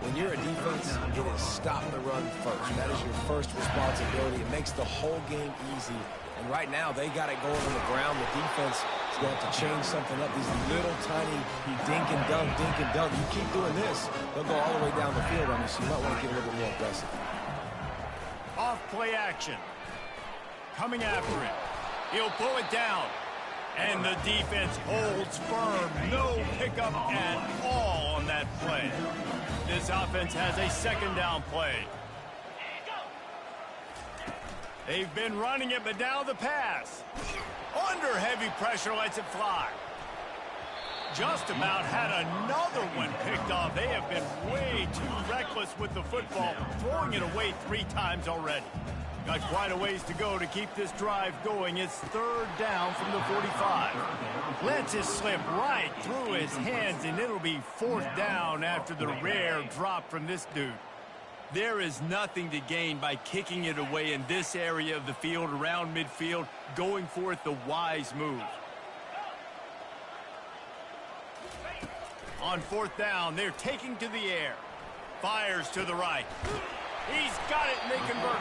Speaker 3: When you're a defense, it is stop the run first. That is your first responsibility. It makes the whole game easy. And right now, they got it going on the ground. The defense is going to have to change something up. These little tiny dink and dunk, dink and dunk. You keep doing this, they'll go all the way down the field on you, so you might want to get a little bit more aggressive.
Speaker 1: Off play action. Coming after it. He'll pull it down. And the defense holds firm. No pickup at all on that play. This offense has a second down play. They've been running it, but now the pass. Under heavy pressure, lets it fly. Just about had another one picked off. They have been way too reckless with the football, throwing it away 3 times already. Got quite a ways to go to keep this drive going. It's third down from the 45. Lets it slip right through his hands, and it'll be fourth down after the rare drop from this dude. There is nothing to gain by kicking it away in this area of the field, around midfield, going for it the wise move. On fourth down, they're taking to the air. Fires to the right. He's got it, and they convert.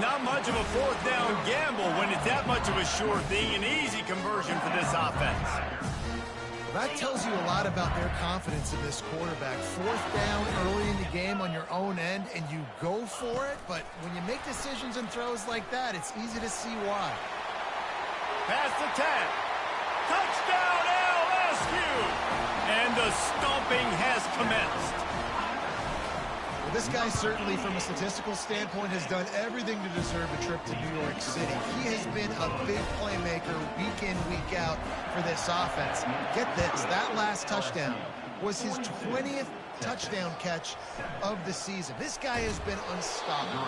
Speaker 1: Not much of a fourth down gamble when it's that much of a sure thing. An easy conversion for this offense.
Speaker 2: That tells you a lot about their confidence in this quarterback. Fourth down early in the game on your own end, and you go for it. But when you make decisions and throws like that, it's easy to see why.
Speaker 1: Past the 10. Touchdown, LSU! And the stomping has commenced.
Speaker 2: Well, this guy certainly, from a statistical standpoint, has done everything to deserve a trip to New York City. He has been a big playmaker week in, week out for this offense. Get this, that last touchdown was his 20th touchdown catch of the season. This guy has been unstoppable.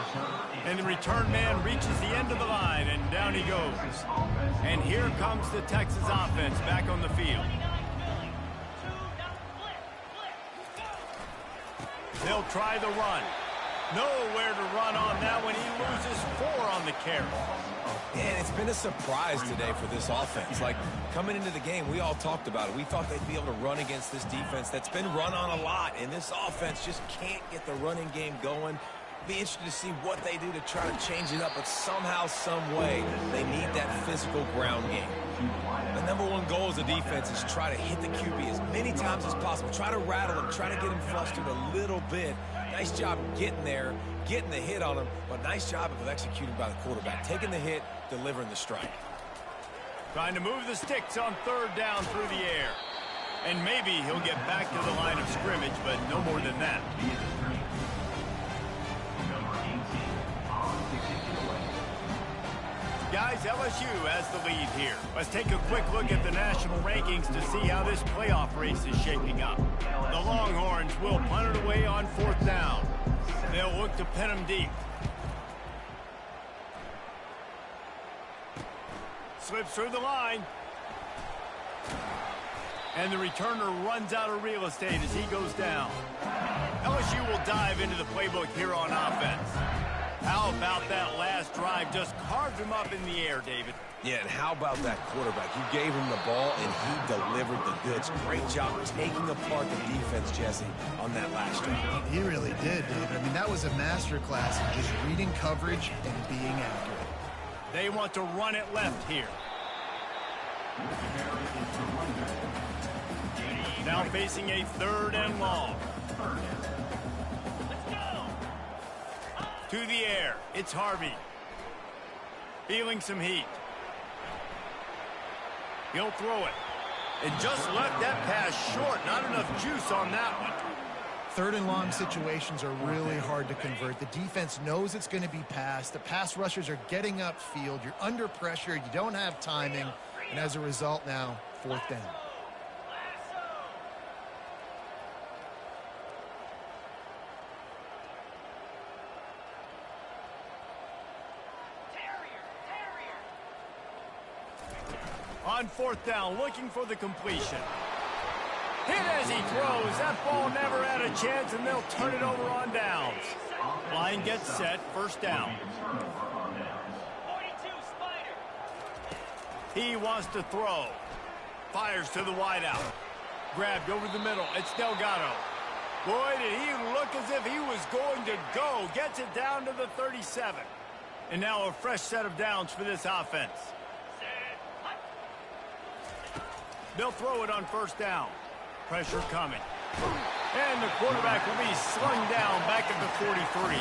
Speaker 1: And the return man reaches the end of the line, and down he goes. And here comes the Texas offense back on the field. They'll try the run. Nowhere to run on that one. He loses 4 on the carry.
Speaker 3: And it's been a surprise today for this offense. Like, coming into the game, we all talked about it. We thought they'd be able to run against this defense that's been run on a lot, and this offense just can't get the running game going. Be interested to see what they do to try to change it up, but somehow, some way, they need that physical ground game. The #1 goal as a defense is try to hit the QB as many times as possible. Try to rattle him, try to get him flustered a little bit. Nice job getting there, getting the hit on him, but nice job of executing by the quarterback. Taking the hit, delivering the strike.
Speaker 1: Trying to move the sticks on third down through the air. And maybe he'll get back to the line of scrimmage, but no more than that. Guys, LSU has the lead here. Let's take a quick look at the national rankings to see how this playoff race is shaping up. The Longhorns will punt it away on fourth down. They'll look to pin him deep. Slips through the line. And the returner runs out of real estate as he goes down. LSU will dive into the playbook here on offense. How about that last drive? Just carved him up in the air, David.
Speaker 3: Yeah, and how about that quarterback? You gave him the ball, and he delivered the goods. Great job taking apart the defense, Jesse, on that last drive.
Speaker 2: He really did, David. I mean, that was a masterclass in just reading coverage and being accurate.
Speaker 1: They want to run it left here. Now facing a 3rd and long. To the air. It's Harvey. Feeling some heat. He'll throw it. And just left that pass short. Not enough juice on that one.
Speaker 2: 3rd and long situations are really hard to convert. The defense knows it's going to be passed. The pass rushers are getting upfield. You're under pressure. You don't have timing. And as a result now, 4th down.
Speaker 1: On 4th down, looking for the completion. Hit as he throws. That ball never had a chance, and they'll turn it over on downs. Line gets set, 1st down. He wants to throw. Fires to the wideout. Grabbed over the middle. It's Delgado. Boy, did he look as if he was going to go. Gets it down to the 37. And now a fresh set of downs for this offense. They'll throw it on 1st down. Pressure coming. And the quarterback will be slung down back at the 43.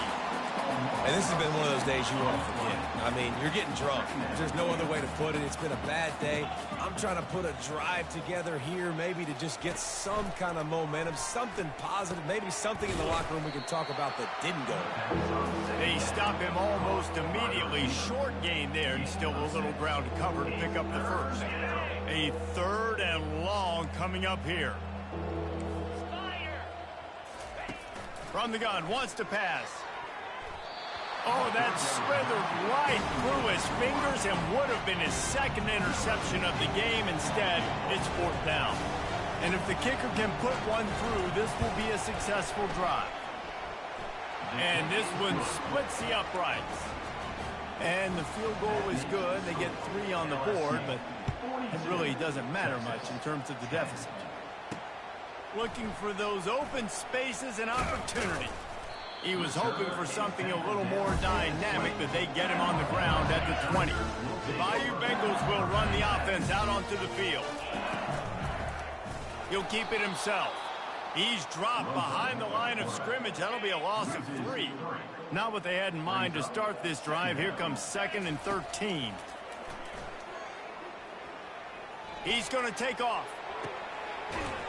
Speaker 3: And this has been one of those days you want to forget. I mean, you're getting drunk. There's no other way to put it. It's been a bad day. I'm trying to put a drive together here, maybe to just get some kind of momentum, something positive, maybe something in the locker room we can talk about that didn't go.
Speaker 1: They stop him almost immediately. Short gain there, and still a little ground to cover to pick up the 1st. A 3rd and long coming up here. From the gun, wants to pass. Oh, that slithered right through his fingers and would have been his 2nd interception of the game. Instead, it's 4th down. And if the kicker can put one through, this will be a successful drive. And this one splits the uprights. And the field goal is good. They get 3 on the board, but it really doesn't matter much in terms of the deficit. Looking for those open spaces and opportunity. He was hoping for something a little more dynamic, but they get him on the ground at the 20. The Bayou Bengals will run the offense out onto the field. He'll keep it himself. He's dropped behind the line of scrimmage. That'll be a loss of 3. Not what they had in mind to start this drive. Here comes 2nd and 13. He's going to take off.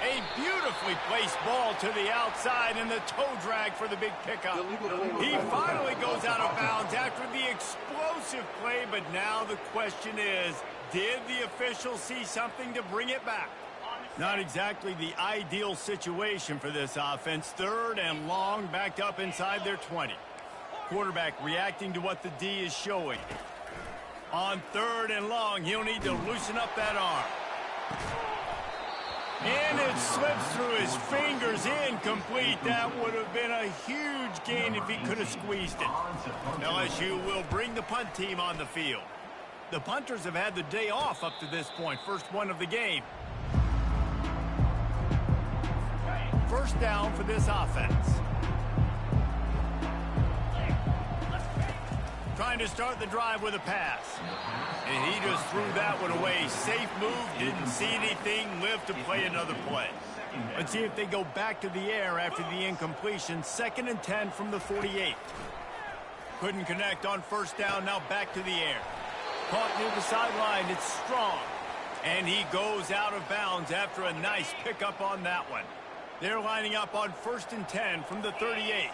Speaker 1: A beautifully placed ball to the outside, and the toe drag for the big pickup. He finally goes out of bounds after the explosive play, but now the question is, did the officials see something to bring it back? Not exactly the ideal situation for this offense. 3rd and long, backed up inside their 20. Quarterback reacting to what the D is showing. On 3rd and long, he'll need to loosen up that arm. And it slips through his fingers, incomplete. That would have been a huge gain if he could have squeezed it. LSU will bring the punt team on the field. The punters have had the day off up to this point. 1st one of the game. 1st down for this offense. Trying to start the drive with a pass. And he just threw that one away. Safe move, didn't see anything, lived to play another play. Let's see if they go back to the air after the incompletion. 2nd and 10 from the 48. Couldn't connect on 1st down, now back to the air. Caught near the sideline, it's Strong. And he goes out of bounds after a nice pickup on that one. They're lining up on 1st and 10 from the 38.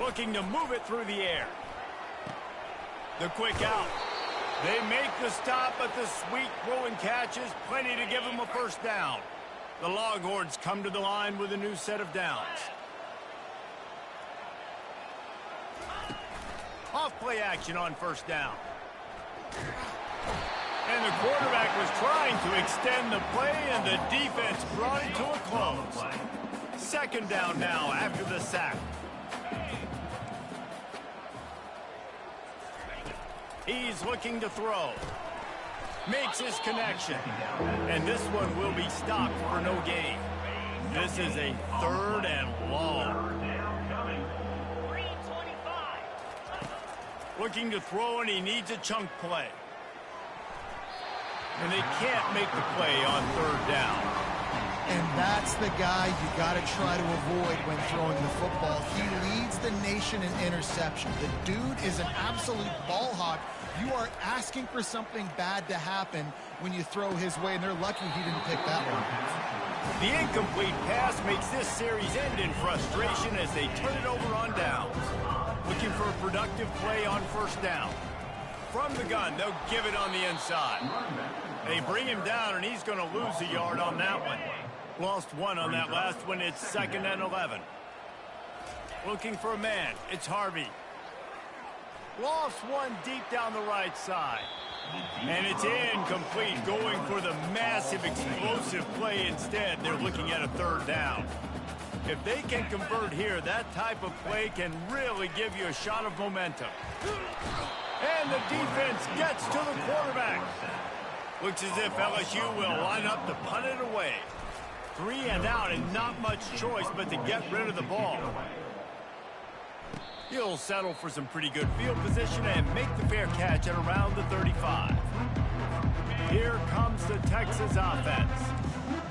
Speaker 1: Looking to move it through the air. The quick out. They make the stop, but the sweet throw and catch is plenty to give them a 1st down. The Longhorns come to the line with a new set of downs. Off play action on first down. And the quarterback was trying to extend the play, and the defense brought it to a close. Second down now after the sack. He's looking to throw. Makes his connection. And this one will be stopped for no gain. This is a third and long. Looking to throw, and he needs a chunk play. And they can't make the play on third down.
Speaker 2: And that's the guy you got to try to avoid when throwing the football. He leads the nation in interception. The dude is an absolute ball hawk. You are asking for something bad to happen when you throw his way, and they're lucky he didn't pick that one.
Speaker 1: The incomplete pass makes this series end in frustration as they turn it over on downs. Looking for a productive play on first down. From the gun, they'll give it on the inside. They bring him down, and he's going to lose a yard on that one. Lost one on that last one. It's 2nd and 11. Looking for a man. It's Harvey. Lost one deep down the right side. And it's incomplete, going for the massive explosive play instead. They're looking at a third down. If they can convert here, that type of play can really give you a shot of momentum. And the defense gets to the quarterback. Looks as if LSU will line up to punt it away. 3 and out, and not much choice but to get rid of the ball. He'll settle for some pretty good field position and make the fair catch at around the 35. Here comes the Texas offense.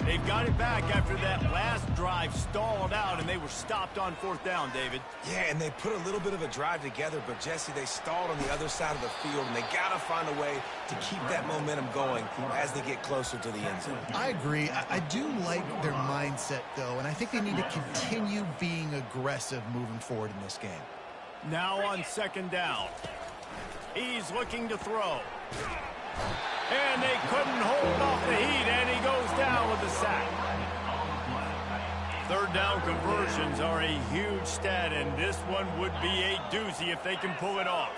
Speaker 1: They've got it back after that last drive stalled out, and they were stopped on fourth down, David.
Speaker 3: Yeah, and they put a little bit of a drive together, but, Jesse, they stalled on the other side of the field, and they got to find a way to keep that momentum going as they get closer to the end zone.
Speaker 2: I agree. I do like their mindset, though, and I think they need to continue being aggressive moving forward in this game.
Speaker 1: Now on second down. He's looking to throw. And they couldn't hold off the heat, and he goes down with the sack. Third down conversions are a huge stat, and this one would be a doozy if they can pull it off.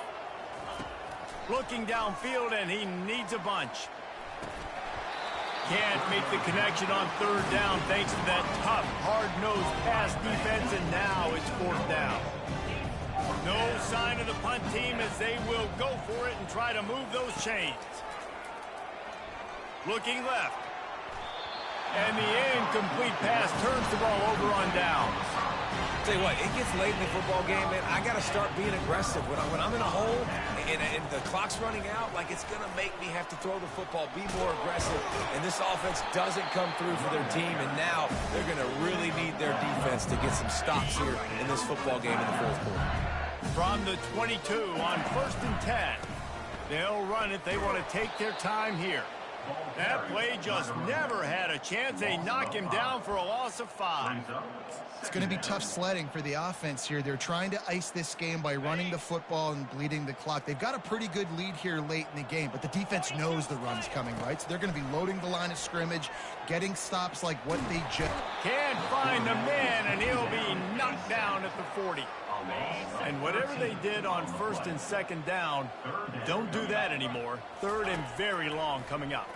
Speaker 1: Looking downfield, and he needs a bunch. Can't make the connection on third down thanks to that tough, hard-nosed pass defense, and now it's fourth down. No sign of the punt team as they will go for it and try to move those chains. Looking left. And the incomplete pass turns the ball over on downs.
Speaker 3: Tell you what, it gets late in the football game, man. I got to start being aggressive. When I'm in a hole and the clock's running out, like, it's going to make me have to throw the football, be more aggressive. And this offense doesn't come through for their team, and now they're going to really need their defense to get some stops here in this football game in the fourth quarter.
Speaker 1: From the 22 on 1st and 10. They'll run it. They want to take their time here. That play just never had a chance. They knock him down for a loss of 5.
Speaker 2: It's going to be tough sledding for the offense here. They're trying to ice this game by running the football and bleeding the clock. They've got a pretty good lead here late in the game, but the defense knows the run's coming, right? So they're going to be loading the line of scrimmage, getting stops like what they just...
Speaker 1: Can't find the man, and he'll be knocked down at the 40. And whatever they did on 1st and 2nd down, don't do that anymore. 3rd and very long coming up.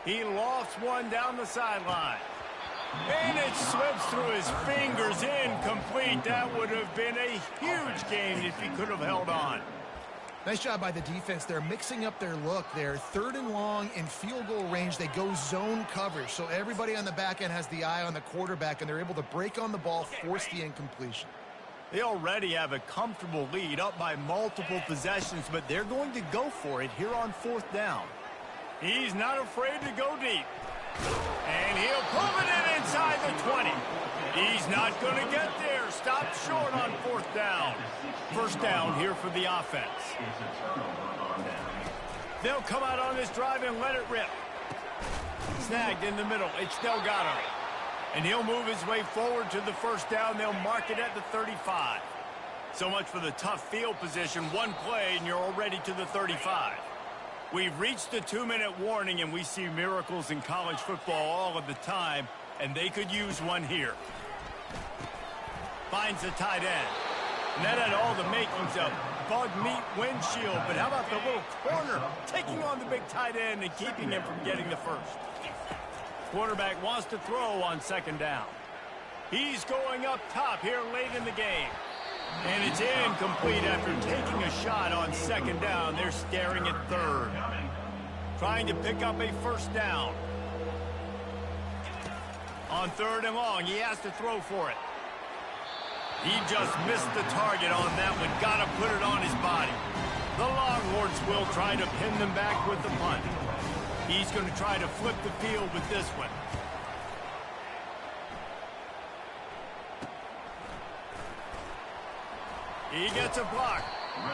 Speaker 1: He lofts one down the sideline. And it slips through his fingers, incomplete. That would have been a huge gain if he could have held on.
Speaker 2: Nice job by the defense. They're mixing up their look. They're 3rd and long in field goal range. They go zone coverage, so everybody on the back end has the eye on the quarterback, and they're able to break on the ball, force the incompletion.
Speaker 1: They already have a comfortable lead, up by multiple possessions, but they're going to go for it here on 4th down. He's not afraid to go deep. And he'll put it in inside the 20. He's not going to get there. Stopped short on 4th down. First down here for the offense. They'll come out on this drive and let it rip. Snagged in the middle. It's Delgado. And he'll move his way forward to the first down. They'll mark it at the 35. So much for the tough field position. One play and you're already to the 35. We've reached the 2-minute warning, and we see miracles in college football all of the time, and they could use one here. Finds the tight end. And that had all the makings of bug meat windshield, but how about the little corner taking on the big tight end and keeping him from getting the first? Quarterback wants to throw on second down. He's going up top here late in the game. And it's incomplete after taking a shot on second down. They're staring at third. Trying to pick up a first down. On third and long, he has to throw for it. He just missed the target on that one. Got to put it on his body. The Longhorns will try to pin them back with the punt. He's going to try to flip the field with this one. He gets a block.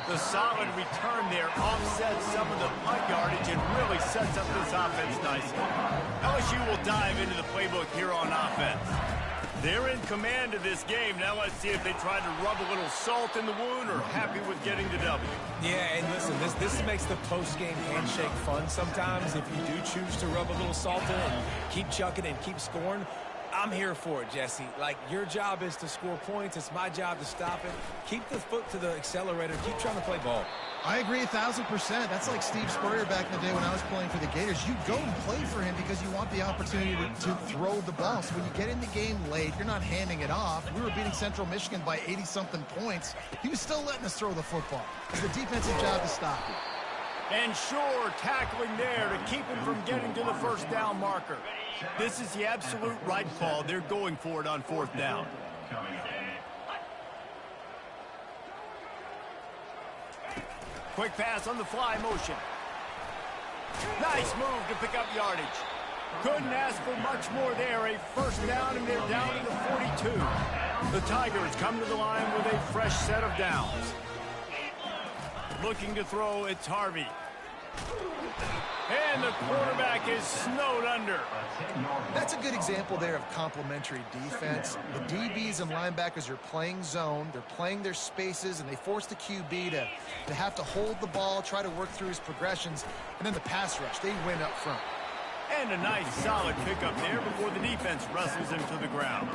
Speaker 1: The solid return there offsets some of the punt yardage and really sets up this offense nicely. LSU will dive into the playbook here on offense. They're in command of this game. Now let's see if they try to rub a little salt in the wound or happy with getting the W.
Speaker 3: Yeah, and listen, this makes the post-game handshake fun sometimes. If you do choose to rub a little salt in and keep chucking and keep scoring, I'm here for it, Jesse. Like, your job is to score points. It's my job to stop it. Keep the foot to the accelerator. Keep trying to play ball.
Speaker 2: I agree 1,000%. That's like Steve Spurrier back in the day when I was playing for the Gators. You go and play for him because you want the opportunity to throw the ball. So when you get in the game late, you're not handing it off. We were beating Central Michigan by 80-something points. He was still letting us throw the football. It's the defensive job to stop it.
Speaker 1: And sure, tackling there to keep him from getting to the first down marker. This is the absolute right call. They're going for it on fourth down. Quick pass on the fly motion. Nice move to pick up yardage. Couldn't ask for much more there. A first down, and they're down to the 42. The Tigers come to the line with a fresh set of downs. Looking to throw, it's Harvey. And the quarterback is snowed under.
Speaker 2: That's a good example there of complementary defense. The DBs and linebackers are playing zone. They're playing their spaces, and they force the QB to have to hold the ball, try to work through his progressions, and then the pass rush. They win up front.
Speaker 1: And a nice, solid pickup there before the defense wrestles him to the ground.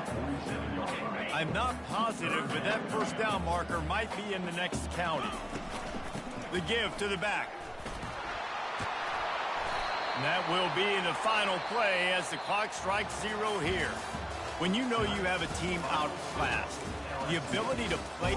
Speaker 1: I'm not positive, but that first down marker might be in the next county. The give to the back. And that will be the final play as the clock strikes 0 here. When you know you have a team outclassed, the ability to play